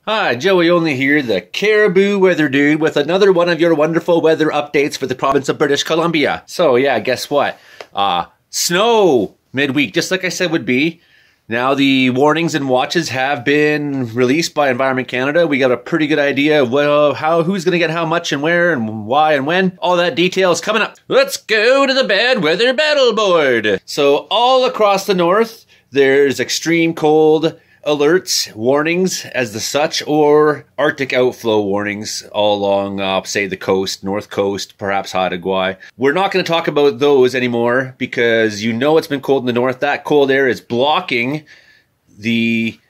Hi, Joey Only here, the Caribou Weather Dude, with another one of your wonderful weather updates for the province of British Columbia. So yeah, guess what? Snow midweek, just like I said would be. Now the warnings and watches have been released by Environment Canada. We got a pretty good idea of who's going to get how much and where and why and when. All that detail is coming up. Let's go to the bad weather battle board. So all across the north, there's extreme cold alerts, warnings as the such, or Arctic outflow warnings all along, say, the coast, north coast, perhaps Haida-Gwaii. We're not going to talk about those anymore because you know it's been cold in the north. That cold air is blocking the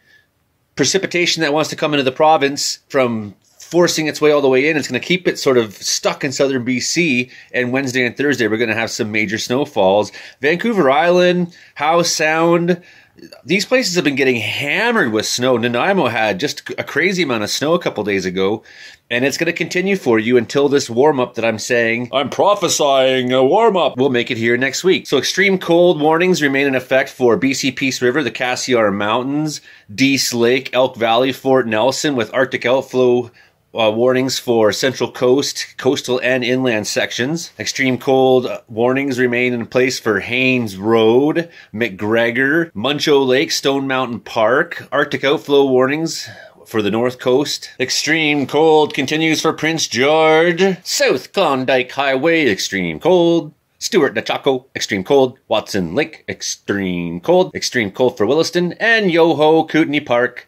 precipitation that wants to come into the province from forcing its way all the way in. It's going to keep it sort of stuck in southern BC, and Wednesday and Thursday we're going to have some major snowfalls. Vancouver Island, Howe Sound, these places have been getting hammered with snow. Nanaimo had just a crazy amount of snow a couple days ago, and it's going to continue for you until this warm-up that I'm saying, I'm prophesying a warm-up, will make it here next week. So extreme cold warnings remain in effect for BC Peace River, the Cassiar Mountains, Dease Lake, Elk Valley, Fort Nelson, with Arctic outflow warnings for Central Coast, coastal and inland sections. Extreme cold warnings remain in place for Haines Road, McGregor, Muncho Lake, Stone Mountain Park. Arctic outflow warnings for the North Coast. Extreme cold continues for Prince George. South Klondike Highway, extreme cold. Stewart Nechako, extreme cold. Watson Lake, extreme cold. Extreme cold for Williston. And Yoho Kootenai Park,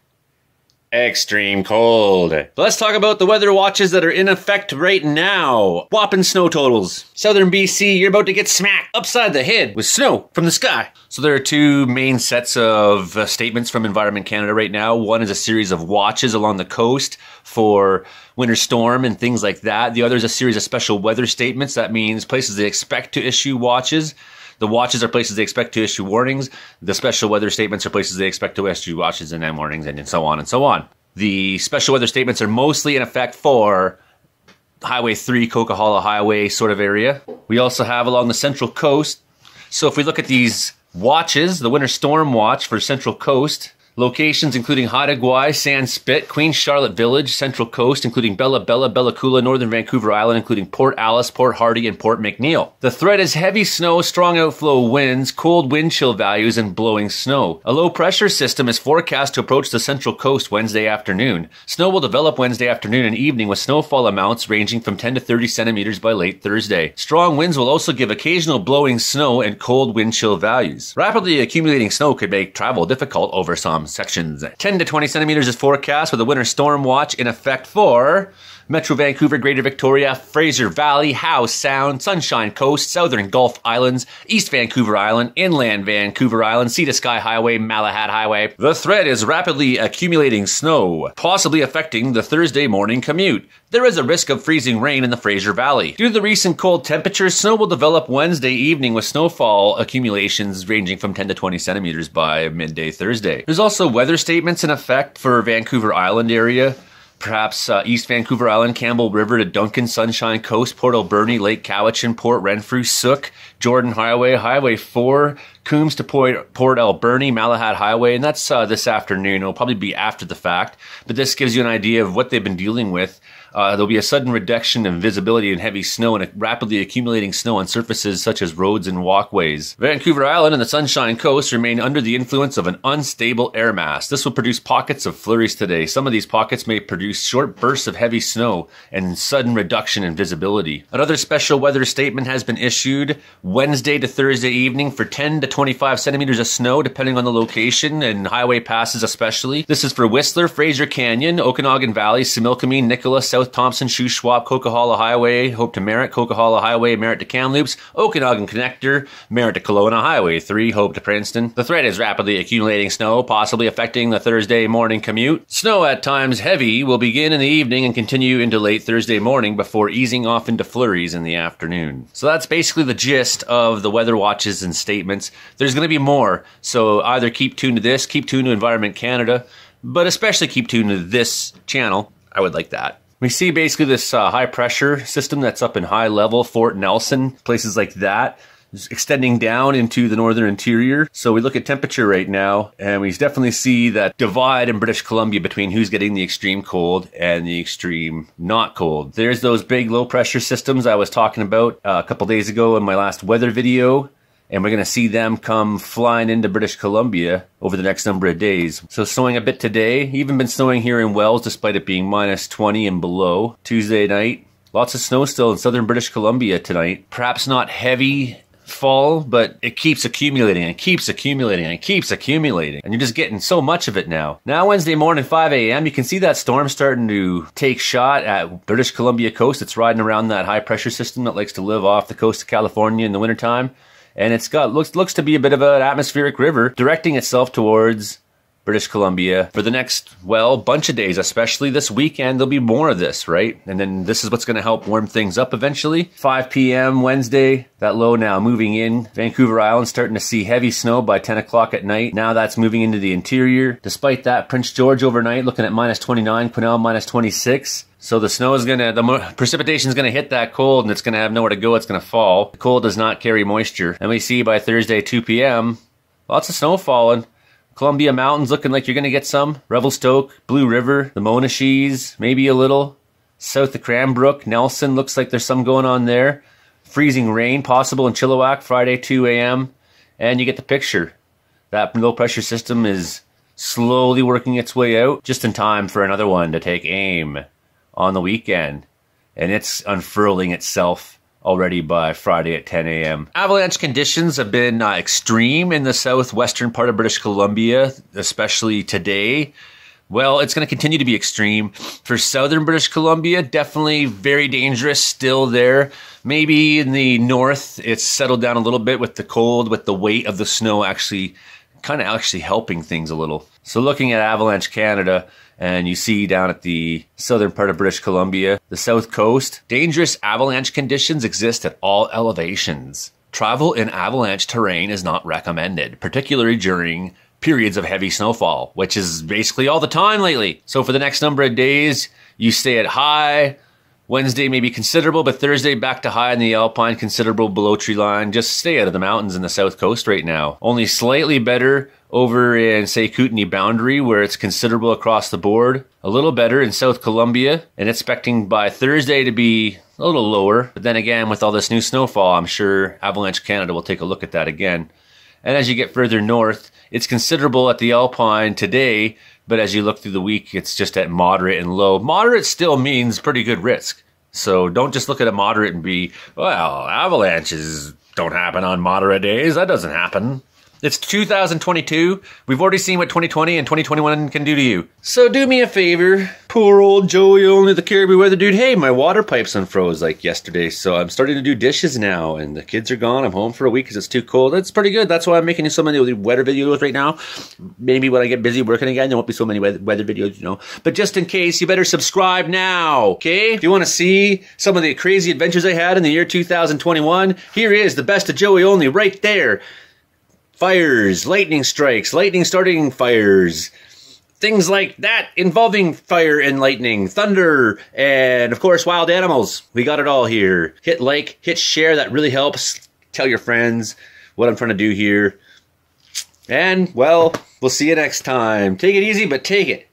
extreme cold. Let's talk about the weather watches that are in effect right now. Whopping snow totals. Southern BC, you're about to get smacked upside the head with snow from the sky. So there are two main sets of statements from Environment Canada right now. One is a series of watches along the coast for winter storm and things like that. The other is a series of special weather statements. That means places they expect to issue watches. The watches are places they expect to issue warnings. The special weather statements are places they expect to issue watches and then warnings, and so on and so on. The special weather statements are mostly in effect for Highway 3, Coquihalla Highway sort of area. We also have along the Central Coast. So if we look at these watches, the winter storm watch for Central Coast, locations including Haida-Gwaii, Sandspit, Queen Charlotte Village, Central Coast, including Bella Bella, Bella Coola, Northern Vancouver Island, including Port Alice, Port Hardy, and Port McNeil. The threat is heavy snow, strong outflow winds, cold wind chill values, and blowing snow. A low pressure system is forecast to approach the Central Coast Wednesday afternoon. Snow will develop Wednesday afternoon and evening with snowfall amounts ranging from 10 to 30 centimeters by late Thursday. Strong winds will also give occasional blowing snow and cold wind chill values. Rapidly accumulating snow could make travel difficult over some sections. 10 to 20 centimeters is forecast with a winter storm watch in effect for Metro Vancouver, Greater Victoria, Fraser Valley, Howe Sound, Sunshine Coast, Southern Gulf Islands, East Vancouver Island, Inland Vancouver Island, Sea to Sky Highway, Malahat Highway. The threat is rapidly accumulating snow, possibly affecting the Thursday morning commute. There is a risk of freezing rain in the Fraser Valley. Due to the recent cold temperatures, snow will develop Wednesday evening with snowfall accumulations ranging from 10 to 20 centimeters by midday Thursday. There's also weather statements in effect for Vancouver Island area. Perhaps East Vancouver Island, Campbell River to Duncan, Sunshine Coast, Port Alberni, Lake Cowichan, Port Renfrew, Sook, Jordan Highway, Highway 4, Coombs to Port Alberni, Malahat Highway, and that's this afternoon. It'll probably be after the fact, but this gives you an idea of what they've been dealing with. There'll be a sudden reduction in visibility and heavy snow and rapidly accumulating snow on surfaces such as roads and walkways. Vancouver Island and the Sunshine Coast remain under the influence of an unstable air mass. This will produce pockets of flurries today. Some of these pockets may produce short bursts of heavy snow and sudden reduction in visibility. Another special weather statement has been issued Wednesday to Thursday evening for 10 to 25 centimeters of snow depending on the location and highway passes especially. This is for Whistler, Fraser Canyon, Okanagan Valley, Similkameen, Nicola, South Thompson, Shuswap, Coquihalla Highway, Hope to Merritt, Coquihalla Highway, Merritt to Kamloops, Okanagan Connector, Merritt to Kelowna, Highway 3, Hope to Princeton. The threat is rapidly accumulating snow, possibly affecting the Thursday morning commute. Snow at times heavy will begin in the evening and continue into late Thursday morning before easing off into flurries in the afternoon. So that's basically the gist of the weather watches and statements. There's going to be more, so either keep tuned to this, keep tuned to Environment Canada, but especially keep tuned to this channel. I would like that. We see basically this high pressure system that's up in high level, Fort Nelson, places like that. extending down into the northern interior. So we look at temperature right now, and we definitely see that divide in British Columbia between who's getting the extreme cold and the extreme not cold. There's those big low pressure systems I was talking about a couple days ago in my last weather video. And we're going to see them come flying into British Columbia over the next number of days. So snowing a bit today. Even been snowing here in Wells despite it being minus 20 and below. Tuesday night. Lots of snow still in southern British Columbia tonight. Perhaps not heavy fall, but it keeps accumulating and keeps accumulating and keeps accumulating. And you're just getting so much of it now. Now Wednesday morning, 5 a.m., you can see that storm starting to take shot at British Columbia coast. It's riding around that high pressure system that likes to live off the coast of California in the wintertime. And it's got looks to be a bit of an atmospheric river directing itself towards British Columbia for the next, well, bunch of days, especially this weekend. There'll be more of this, right? And then this is what's going to help warm things up eventually. 5 p.m. Wednesday, that low now moving in. Vancouver Island starting to see heavy snow by 10 o'clock at night. Now that's moving into the interior. Despite that, Prince George overnight looking at minus 29, Quesnel minus 26. So the snow is the precipitation is going to hit that cold, and it's going to have nowhere to go. It's going to fall. The cold does not carry moisture. And we see by Thursday, 2 p.m., lots of snow falling. Columbia Mountains looking like you're going to get some. Revelstoke, Blue River, the Monashees, maybe a little. South of Cranbrook, Nelson, looks like there's some going on there. Freezing rain possible in Chilliwack, Friday, 2 a.m. And you get the picture. That low pressure system is slowly working its way out, just in time for another one to take aim on the weekend. And it's unfurling itself already by Friday at 10 a.m. Avalanche conditions have been extreme in the southwestern part of British Columbia, especially today. Well, it's going to continue to be extreme. For southern British Columbia, definitely very dangerous still there. Maybe in the north, it's settled down a little bit with the cold, with the weight of the snow actually helping things a little. So looking at Avalanche Canada, and you see down at the southern part of British Columbia, the south coast, dangerous avalanche conditions exist at all elevations. Travel in avalanche terrain is not recommended, particularly during periods of heavy snowfall, which is basically all the time lately. So for the next number of days, you stay at high. Wednesday may be considerable, but Thursday back to high in the Alpine, considerable below tree line. Just stay out of the mountains in the south coast right now. Only slightly better over in, say, Kootenay boundary, where it's considerable across the board. A little better in South Columbia, and expecting by Thursday to be a little lower. But then again, with all this new snowfall, I'm sure Avalanche Canada will take a look at that again. And as you get further north, it's considerable at the Alpine today, but as you look through the week, it's just at moderate and low. Moderate still means pretty good risk. So don't just look at a moderate and be, well, avalanches don't happen on moderate days. That doesn't happen. It's 2022. We've already seen what 2020 and 2021 can do to you. So do me a favor. Poor old Joey, only the Caribou weather dude. Hey, my water pipes unfroze like yesterday, so I'm starting to do dishes now, and the kids are gone. I'm home for a week because it's too cold. It's pretty good. That's why I'm making so many weather videos right now. Maybe when I get busy working again, there won't be so many weather videos, you know. But just in case, you better subscribe now, okay? If you want to see some of the crazy adventures I had in the year 2021, here is the best of Joey only right there. Fires, lightning strikes, lightning starting fires, things like that involving fire and lightning, thunder, and of course wild animals. We got it all here. Hit like, hit share, that really helps. Tell your friends what I'm trying to do here. And, well, we'll see you next time. Take it easy, but take it.